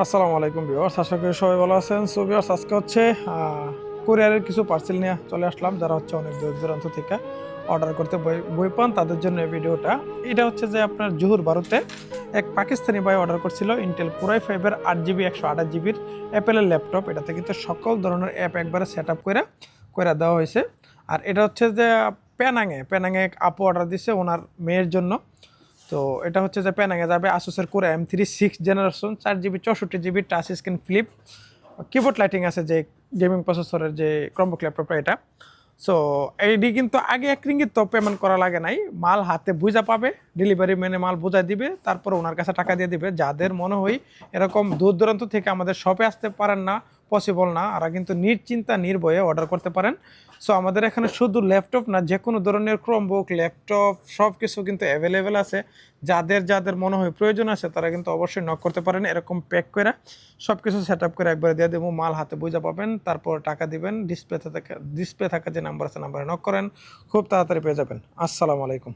আসসালামু আলাইকুম ভিউয়ার্স, আশা করি সবাই ভালো আছেন। সো ভিউয়ার্স, আজকে হচ্ছে কোরিয়ারের কিছু পার্সেল নিয়ে চলে আসলাম। যারা হচ্ছে অনেক দূর দূরান্ত থেকে অর্ডার করতে বই বই পান তাদের জন্য এই ভিডিওটা। এটা হচ্ছে যে আপনার জোহর ভারতে এক পাকিস্তানি ভাই অর্ডার করছিল ইন্টেল কোরাই 5-এর 8 জিবি 128 জিবির অ্যাপেলের ল্যাপটপ। এটাতে কিন্তু সকল ধরনের অ্যাপ একবারে সেট আপ করে করে দেওয়া হয়েছে। আর এটা হচ্ছে যে পেনাঙে এক আপু অর্ডার দিছে ওনার মেয়ের জন্য। তো এটা হচ্ছে যে প্যানাঙে যাবে আসুসের কোরে M3 6 generation 4 GB 64 GB touch screen flip keyboard lighting আছে যে গেমিং প্রসেসরের যে ক্রমবুক ল্যাপটপটা এটা। সো এইটি কিন্তু আগে 1 রিঙ্গিত তো পেমেন্ট করা লাগে নাই, মাল হাতে বুঝা পাবে, ডেলিভারি ম্যানে মাল বুঝাই দিবে, তারপর ওনার কাছে টাকা দিয়ে দিবে। যাদের মনে হয় এরকম দূর দূরান্ত থেকে আমাদের শপে আসতে পারেন না, পসিবল না, আর কিন্তু নিশ্চিন্তা নির্ভয়ে অর্ডার করতে পারেন। সো আমাদের এখানে শুধু ল্যাপটপ না, যে কোনো ধরনের ক্রমবুক ল্যাপটপ সব কিছু কিন্তু অ্যাভেলেবেল আছে। যাদের যাদের মনে হয় প্রয়োজন আছে তারা কিন্তু অবশ্যই নক করতে পারেন। এরকম প্যাক করে সব কিছু সেট আপ করে একবারে দিয়ে দেবো, মাল হাতে বুঝা পাবেন, তারপর টাকা দিবেন। ডিসপ্লে থাকা যে নাম্বার আছে নাম্বারে নক করেন, খুব তাড়াতাড়ি পেয়ে যাবেন। আসসালামু আলাইকুম।